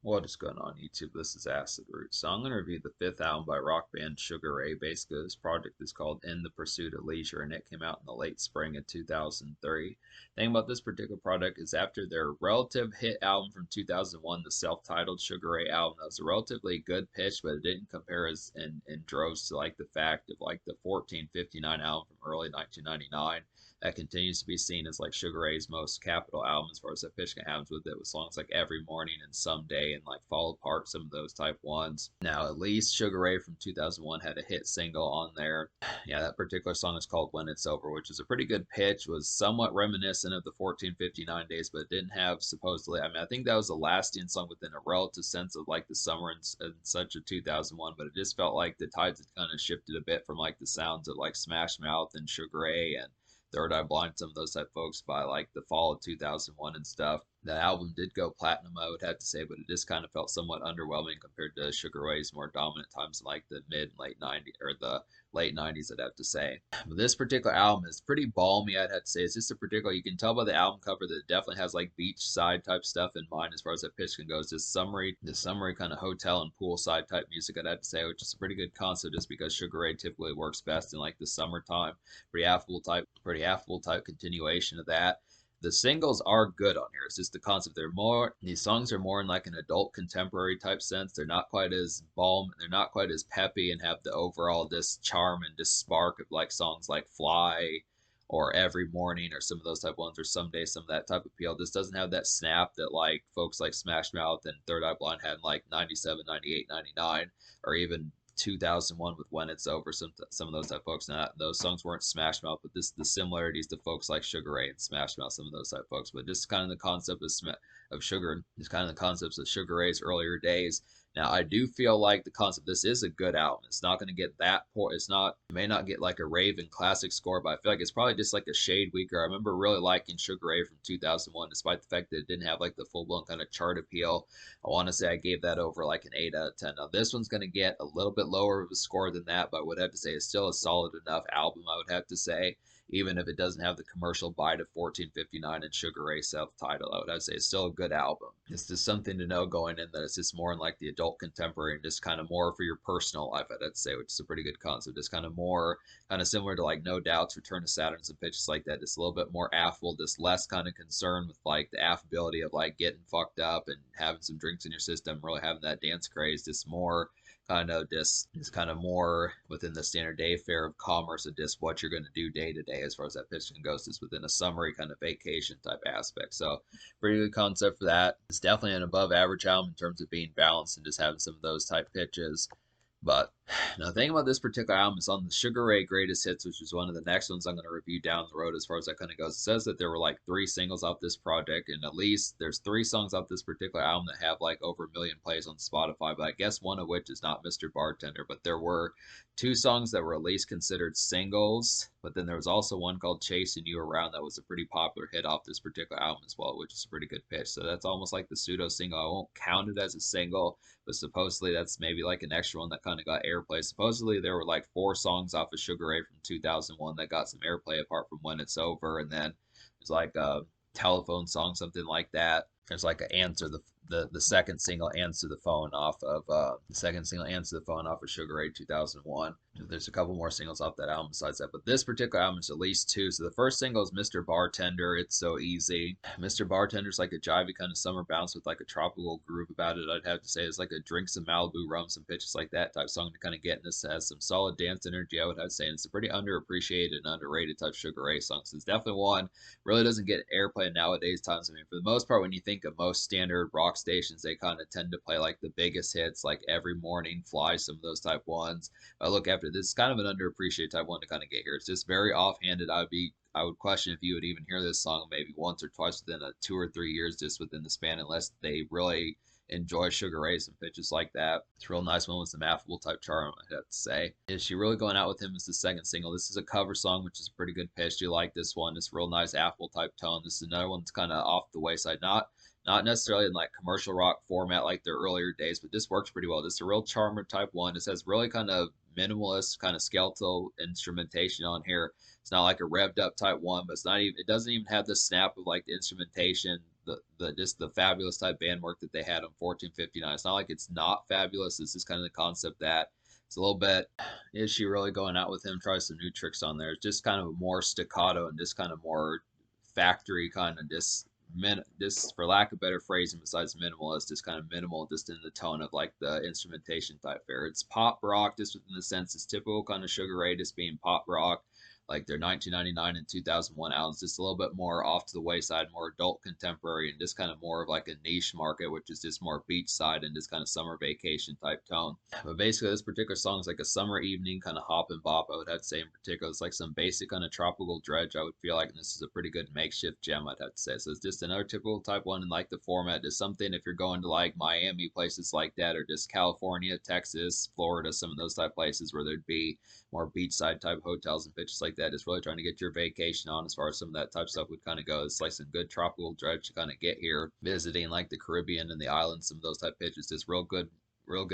What is going on YouTube? This is Acid Root. So I'm going to review the fifth album by rock band Sugar Ray. Basically, this project is called In the Pursuit of Leisure, and it came out in the late spring of 2003. The thing about this particular product is after their relative hit album from 2001, the self-titled Sugar Ray album, that was a relatively good pitch, but it didn't compare as in droves to like the fact of like the 1459 album from early 1999 that continues to be seen as like Sugar Ray's most capital album as far as that pitch can happens with it, with songs like Every Morning and Someday and like Fall Apart, some of those type ones. Now, at least Sugar Ray from 2001 had a hit single on there. Yeah, that particular song is called When It's Over, which is a pretty good pitch, was somewhat reminiscent of the 1459 days, but it didn't have supposedly, I mean, I think that was a lasting song within a relative sense of like the summer and such of 2001, but it just felt like the tides had kind of shifted a bit from like the sounds of like Smash Mouth and Sugar Ray and Third Eye Blind, some of those type folks by like the fall of 2001 and stuff. The album did go platinum, I would have to say, but it just kind of felt somewhat underwhelming compared to Sugar Ray's more dominant times in like the mid and late 90s or the late 90s, I'd have to say. But this particular album is pretty balmy, I'd have to say. It's just a particular, you can tell by the album cover that it definitely has like beachside type stuff in mind as far as that pitch can go. It's this summery kind of hotel and poolside type music, I'd have to say, which is a pretty good concept just because Sugar Ray typically works best in like the summertime. Pretty affable type continuation of that. The singles are good on here. It's just the concept. These songs are more in like an adult contemporary type sense. They're not quite as they're not quite as peppy and have the overall this charm and this spark of like songs like Fly or Every Morning or some of those type ones or Someday, some of that type of appeal. This doesn't have that snap that like folks like Smash Mouth and Third Eye Blind had in like 97, 98, 99, or even 2001 with When It's Over, some of those type folks. Now, those songs weren't Smash Mouth, but the similarities to folks like Sugar Ray and Smash Mouth, some of those type folks. But just kind of the concept of Sugar, just kind of the concepts of Sugar Ray's earlier days. Now, I do feel like the concept, this is a good album. It's not going to get that poor. It may not get like a Raven classic score, but I feel like it's probably just like a shade weaker. I remember really liking Sugar Ray from 2001, despite the fact that it didn't have like the full blown kind of chart appeal. I want to say I gave that over like an 8 out of 10. Now, this one's going to get a little bit lower of a score than that, but I would have to say it's still a solid enough album, I would have to say. Even if it doesn't have the commercial bite of 1459 and Sugar Ray self-titled, I would have to say it's still a good album. It's just something to know going in that it's just more in like the adult contemporary and just kind of more for your personal life, I'd have to say, which is a pretty good concept. It's kind of more kind of similar to like No Doubt's Return to Saturn and pitches like that. Just a little bit more affable, just less kind of concerned with like the affability of like getting fucked up and having some drinks in your system, really having that dance craze. Just more kind of just kind of more within the standard day fare of commerce of just what you're going to do day to day as far as that pitching goes. Is within a summary kind of vacation type aspect. So pretty good concept for that. It's definitely an above average album in terms of being balanced and just having some of those type pitches. But now the thing about this particular album is on the Sugar Ray Greatest Hits, which is one of the next ones I'm going to review down the road as far as that kind of goes. It says that there were like 3 singles off this project, and at least there's 3 songs off this particular album that have like over 1 million plays on Spotify, but I guess one of which is not Mr. Bartender. But there were 2 songs that were at least considered singles, but then there was also one called Chasing You Around that was a pretty popular hit off this particular album as well, which is a pretty good pitch. So that's almost like the pseudo single. I won't count it as a single, but supposedly that's maybe like an extra one that kind of got airplay. Supposedly there were like 4 songs off of Sugar Ray from 2001 that got some airplay apart from When It's Over, and then there's like a telephone song, something like that. There's like an answer the second single Answer the Phone off of Sugar Ray 2001. There's a couple more singles off that album besides that, but this particular album is at least 2. So the first single is Mr. Bartender, It's So Easy. Mr. Bartender's like a jivey kind of summer bounce with like a tropical groove about it, I'd have to say. It's like a drink some Malibu rum, some pitches like that type song to kind of get in. This has some solid dance energy, I would have to say, and it's a pretty underappreciated and underrated type Sugar Ray song. So it's definitely one really doesn't get airplay nowadays times. I mean, for the most part, when you think of most standard rock stations, they kind of tend to play like the biggest hits, like Every Morning, Fly, some of those type ones. But look, after this, is kind of an underappreciated type one to kind of get here. It's just very offhanded. I would question if you would even hear this song maybe once or twice within a 2 or 3 years, just within the span, unless they really enjoy Sugar Ray and pitches like that. It's a real nice one with some affable type charm, I have to say. Is She Really Going Out With Him is the second single. This is a cover song, which is a pretty good pitch. Do you like this one? It's real nice affable type tone. This is another one that's kind of off the wayside. Not necessarily in like commercial rock format like their earlier days, but this works pretty well. This is a real charmer type one. This has really kind of minimalist, kind of skeletal instrumentation on here. It's not like a revved up type one, but it's not even. It doesn't even have the snap of like the instrumentation the just the fabulous type band work that they had on 1459. It's not like it's not fabulous. It's just kind of the concept that it's a little bit, is she really going out with him? Try some new tricks on there. It's just kind of more staccato and just kind of more factory kind of just for lack of better phrasing besides minimalist, just kind of minimal just in the tone of like the instrumentation type fare. It's pop rock just within the sense it's typical kind of Sugar Ray just being pop rock like their 1999 and 2001 albums, just a little bit more off to the wayside, more adult contemporary, and just kind of more of like a niche market, which is just more beachside and just kind of summer vacation type tone. But basically, this particular song is like a summer evening kind of hop and bop. I would have to say in particular, it's like some basic kind of tropical dredge. I would feel like, and this is a pretty good makeshift gem. I'd have to say. So it's just another typical type one, and like the format is something if you're going to like Miami, places like that, or just California, Texas, Florida, some of those type places where there'd be more beachside type hotels and pitches like that. It's really trying to get your vacation on as far as some of that type of stuff would kind of go. It's like some good tropical dredge to kind of get here, visiting like the Caribbean and the islands, some of those type pitches. Just real good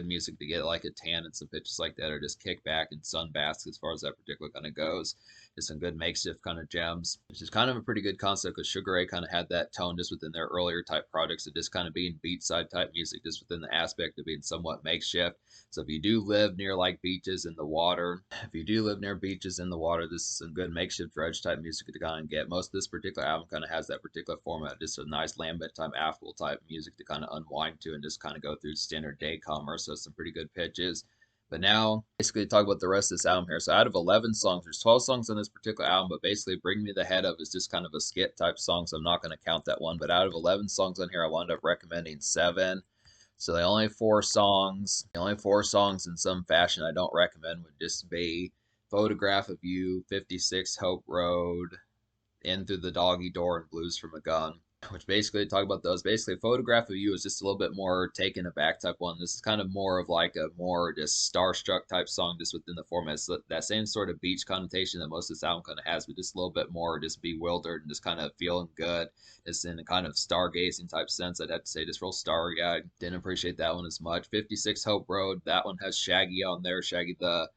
music to get like a tan and some pitches like that, or just kick back and sun bask as far as that particular kind of goes. Just some good makeshift kind of gems, which is kind of a pretty good concept because Sugar Ray kind of had that tone just within their earlier type projects of just kind of being beachside type music, just within the aspect of being somewhat makeshift. So if you do live near like beaches in the water, if you do live near beaches in the water, this is some good makeshift dredge type music to kind of get. Most of this particular album kind of has that particular format, just a nice lambent type, affable type music to kind of unwind to and just kind of go through standard day commerce. So some pretty good pitches. But now, basically, talk about the rest of this album here. So out of 11 songs, there's 12 songs on this particular album, but basically, Bring Me the Head Of is just kind of a skit type song, so I'm not going to count that one. But out of 11 songs on here, I wound up recommending 7. So the only four songs in some fashion I don't recommend would just be Photograph of You, 56 Hope Road, In Through the Doggy Door, and Blues from a Gun. Which basically talk about those. Basically, Photograph of You is just a little bit more taken aback type one. This is kind of more of like a more just starstruck type song, just within the format. So that same sort of beach connotation that most of this album kind of has, but just a little bit more just bewildered and just kind of feeling good. Just in a kind of stargazing type sense. I'd have to say just real starry eyed. Didn't appreciate that one as much. 56 Hope Road, that one has Shaggy on there. Shaggy the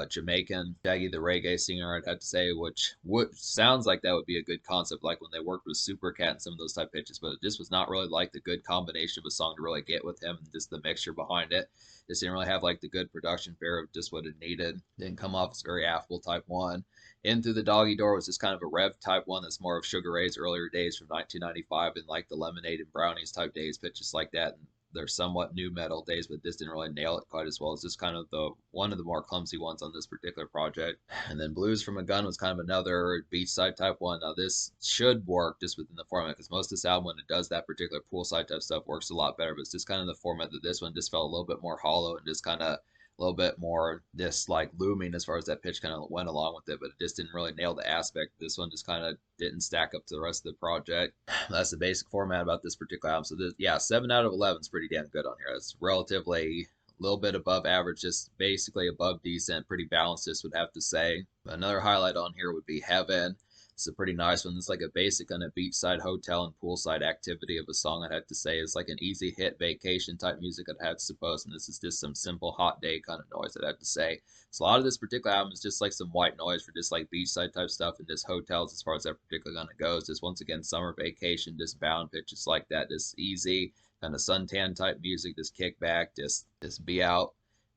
Jamaican, Shaggy the reggae singer, I'd have to say, which sounds like that would be a good concept, like when they worked with Supercat and some of those type pitches, but it just was not really like the good combination of a song to really get with him, and just the mixture behind it. Just didn't really have like the good production fare of just what it needed. Didn't come off as very affable type one. In Through the Doggy Door was just kind of a rev type one that's more of Sugar Ray's earlier days from 1995 and like the Lemonade and Brownies type days, pitches like that. And they're somewhat new metal days, but this didn't really nail it quite as well. It's just kind of the one of the more clumsy ones on this particular project. And then Blues from a Gun was kind of another beachside type one. Now this should work just within the format because most of this album, when it does that particular poolside type stuff, works a lot better. But it's just kind of the format that this one just felt a little bit more hollow and just kind of a little bit more just like looming as far as that pitch kind of went along with it, but it just didn't really nail the aspect. This one just kind of didn't stack up to the rest of the project. That's the basic format about this particular album. So this, yeah, 7 out of 11 is pretty damn good on here. It's relatively a little bit above average, just basically above decent, pretty balanced, this would have to say. Another highlight on here would be Heaven. It's a pretty nice one. It's like a basic kind of beachside hotel and poolside activity of a song, I'd have to say. It's like an easy hit vacation type music, I'd have to suppose. And this is just some simple hot day kind of noise, I'd have to say. So a lot of this particular album is just like some white noise for just like beachside type stuff and just hotels as far as that particular kind of goes. Just once again, summer vacation, just bound pitches like that. Just easy kind of suntan type music, just kick back, just be out.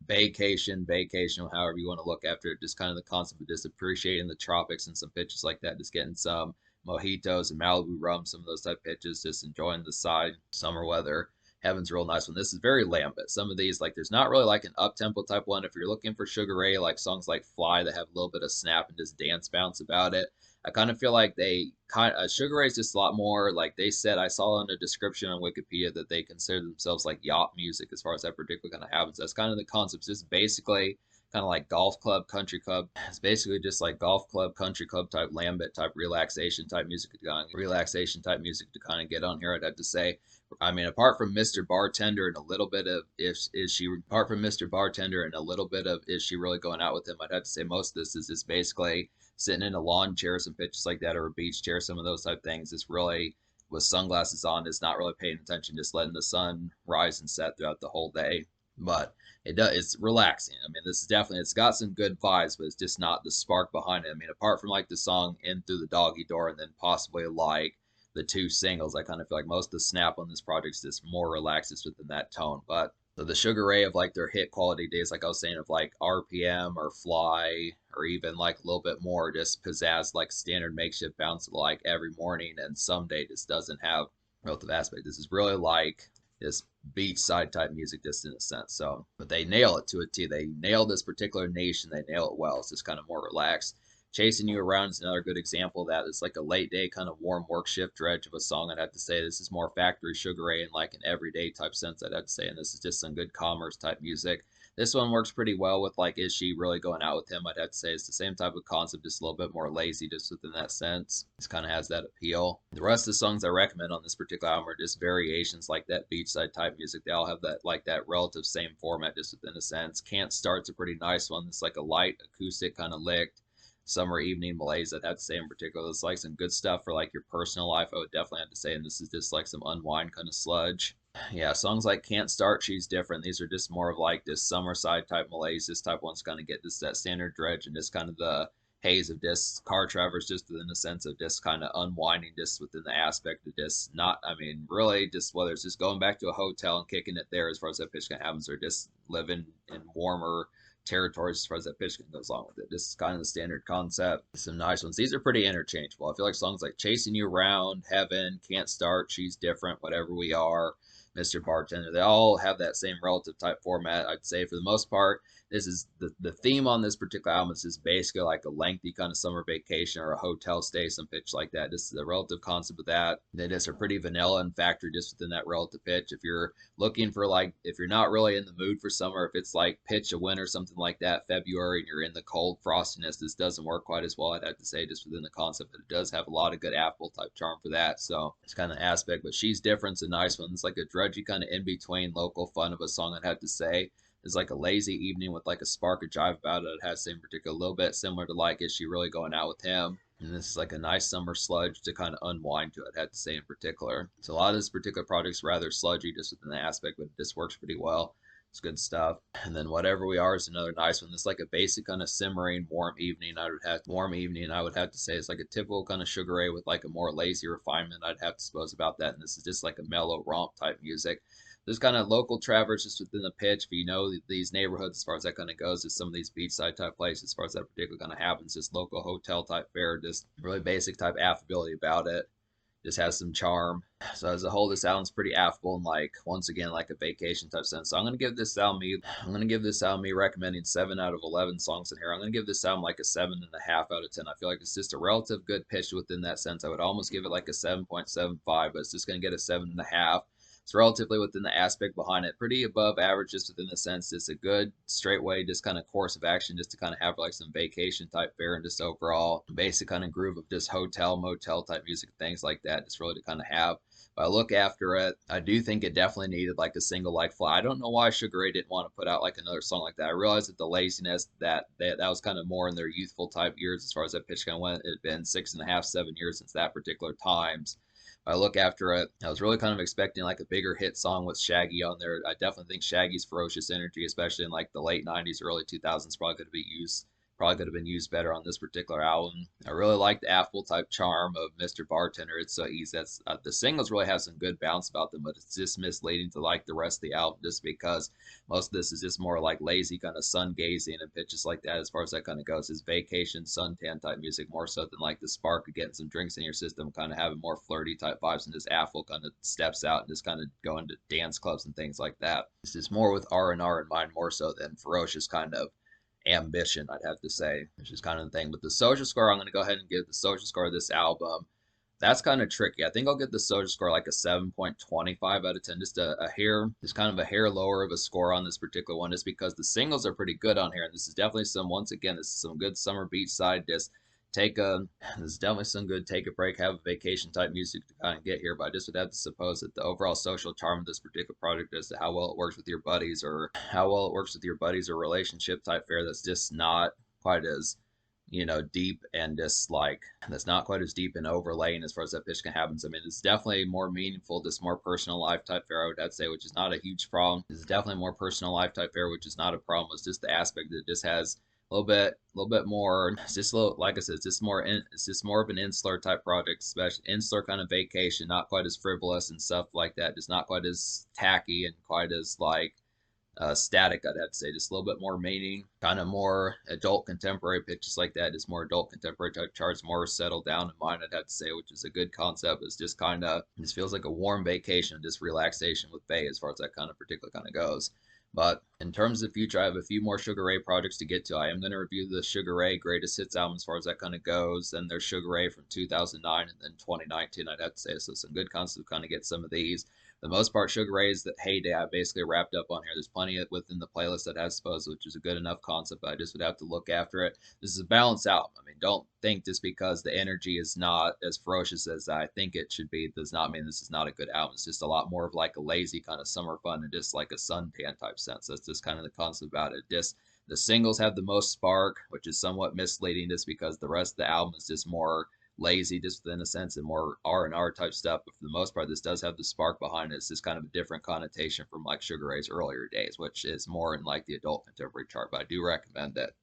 Vacation, however you want to look after it, just kind of the concept of just appreciating the tropics and some pitches like that, just getting some mojitos and Malibu rum, some of those type pitches, just enjoying the side summer weather. Heaven's a real nice one. This is very lambent. Some of these, like, there's not really like an up tempo type one. If you're looking for Sugar Ray, like songs like Fly that have a little bit of snap and just dance bounce about it, I kind of feel like Sugar Ray's just a lot more like they said. I saw in the description on Wikipedia that they consider themselves like yacht music as far as that particular kind of happens. That's kind of the concept. It's basically kind of like golf club, country club. It's basically just like golf club, country club type, lambent type, relaxation type music to kind of get on here. I'd have to say. I mean, apart from Mr. Bartender and a little bit of apart from Mr. Bartender and a little bit of is she really going out with him? I'd have to say most of this is just basically sitting in a lawn chair, some pitches like that, or a beach chair, some of those type things. It's really with sunglasses on, is not really paying attention, just letting the sun rise and set throughout the whole day. But it's relaxing. I mean, this is definitely, it's got some good vibes, but it's just not the spark behind it. I mean, apart from like the song In Through the Doggy Door and then possibly like the two singles. I kind of feel like most of the snap on this project is just more relaxed just within that tone. But so the Sugar Ray of like their hit quality days, like I was saying, of like RPM or Fly or even like a little bit more just pizzazz, like standard makeshift bounce like every morning and someday just doesn't have relative aspect. This is really like this beachside type music just in a sense. So, but they nail it to a T. They nail this particular nation. They nail it well. It's just kind of more relaxed. Chasing You Around is another good example of that. It's like a late day kind of warm work shift dredge of a song. I'd have to say this is more factory Sugar Ray in like an everyday type sense. I'd have to say, and this is just some good commerce type music. This one works pretty well with like, is she really going out with him? I'd have to say it's the same type of concept, just a little bit more lazy, just within that sense. This kind of has that appeal. The rest of the songs I recommend on this particular album are just variations like that beachside type music. They all have that like that relative same format, just within a sense. Can't Start's a pretty nice one. It's like a light acoustic kind of licked. Summer Evening Malaise, I'd have to say in particular. It's like some good stuff for like your personal life, I would definitely have to say. And this is just like some unwind kind of sludge. Yeah, songs like Can't Start, She's Different. These are just more of like this summer side type malaise. This type one's kind of get this that standard dredge and just kind of the haze of this car traverse, just within the sense of just kind of unwinding, just within the aspect of just not, I mean, really just whether it's just going back to a hotel and kicking it there as far as that pitch can happens, or just living in warmer territories as far as that pitch can goes along with it. This is kind of the standard concept. Some nice ones. These are pretty interchangeable. I feel like songs like Chasing You Around, Heaven, Can't Start, She's Different, Whatever We Are, Mr. Bartender, they all have that same relative type format. I'd say for the most part, this is the theme on this particular album is just basically like a lengthy kind of summer vacation or a hotel stay, some pitch like that. This is the relative concept of that. They just are pretty vanilla and factory just within that relative pitch. If you're looking for like, if you're not really in the mood for summer, if it's like pitch of winter, something like that, February, and you're in the cold frostiness, this doesn't work quite as well, I'd have to say, just within the concept. But it does have a lot of good Apple type charm for that. So it's kind of aspect, but She's Different's a nice one. It's like a drudgy kind of in between local fun of a song, I'd have to say. It's like a lazy evening with like a spark of jive about it. It has in particular a little bit similar to like, is she really going out with him? And this is like a nice summer sludge to kind of unwind to it, I had to say in particular. So a lot of this particular project's rather sludgy just within the aspect, but this works pretty well. It's good stuff. And then Whatever We Are is another nice one. It's like a basic kind of simmering warm evening. I would have to say it's like a typical kind of Sugar Ray with like a more lazy refinement. I'd have to suppose about that. And this is just like a mellow romp type music. There's kind of local traverse just within the pitch. If you know these neighborhoods, as far as that kind of goes, just some of these beachside type places, as far as that particular kind of happens, just local hotel type fare, just really basic type affability about it. Just has some charm. So as a whole, this album's pretty affable and like once again like a vacation type sense. So I'm gonna give this album me recommending 7 out of 11 songs in here. I'm gonna give this album like a 7.5 out of 10. I feel like it's just a relative good pitch within that sense. I would almost give it like a 7.75, but it's just gonna get a 7.5. It's relatively within the aspect behind it, pretty above average just within the sense it's a good straight way, just kind of course of action, just to kind of have like some vacation type fare and just overall basic kind of groove of just hotel, motel type music, things like that, just really to kind of have. But I look after it, I do think it definitely needed like a single like Fly. I don't know why Sugar Ray didn't want to put out like another song like that. I realized that the laziness that was kind of more in their youthful type years as far as that pitch kind of went. It had been 6.5, 7 years since that particular times. I look after it. I was really kind of expecting like a bigger hit song with Shaggy on there. I definitely think Shaggy's ferocious energy, especially in like the late '90s, early 2000s, probably could have been used better on this particular album. I really like the affable type charm of Mr. Bartender. It's so easy. That's the singles really have some good bounce about them, but it's just misleading to like the rest of the album just because most of this is just more like lazy kind of sun gazing and pitches like that as far as that kind of goes. It's vacation, suntan type music more so than like the spark of getting some drinks in your system, kind of having more flirty type vibes, and this affable kind of steps out and just kind of going to dance clubs and things like that. This is more with R&R in mind more so than ferocious kind of ambition, I'd have to say, which is kind of the thing. But the social score, I'm going to go ahead and give the social score of this album. That's kind of tricky. I think I'll give the social score like a 7.25 out of 10. Just just kind of a hair lower of a score on this particular one, just because the singles are pretty good on here. And this is definitely once again, this is some good summer beachside disc. This is definitely some good take a break, have a vacation type music to kind of get here. But I just would have to suppose that the overall social charm of this particular project is how well it works with your buddies, or relationship type fare that's just not quite as deep and just like that's not quite as deep and overlaying as far as that pitch can happen. I mean, it's definitely more meaningful, just more personal life type fare, I'd say, which is not a huge problem. It's definitely more personal life type fare, which is not a problem. It's just the aspect that it just has a little bit more. It's just a little, like I said, it's just more, it's just more of an insular type project, especially insular kind of vacation, not quite as frivolous and stuff like that. Just not quite as tacky and quite as like static. I'd have to say, just a little bit more meaning, kind of more adult contemporary pictures like that. Just more adult contemporary type charts, more settled down in mind. I'd have to say, which is a good concept. It's just kind of just feels like a warm vacation, just relaxation with Bay as far as that kind of particular kind of goes. But in terms of the future, I have a few more Sugar Ray projects to get to. I am going to review the Sugar Ray Greatest Hits album as far as that kind of goes. Then there's Sugar Ray from 2009 and then 2019, I'd have to say. So some good concepts to kind of get some of these. For the most part, Sugar Ray's that heyday I basically wrapped up on here. There's plenty within the playlist that has suppose, which is a good enough concept. But I just would have to look after it. This is a balanced album. I mean, don't think just because the energy is not as ferocious as I think it should be does not mean this is not a good album. It's just a lot more of like a lazy kind of summer fun and just like a suntan type sense. That's just kind of the concept about it. Just the singles have the most spark, which is somewhat misleading just because the rest of the album is just more lazy just within a sense and more R&R type stuff, but for the most part this does have the spark behind it. It's just kind of a different connotation from like Sugar Ray's earlier days, which is more in like the adult contemporary chart, but I do recommend it.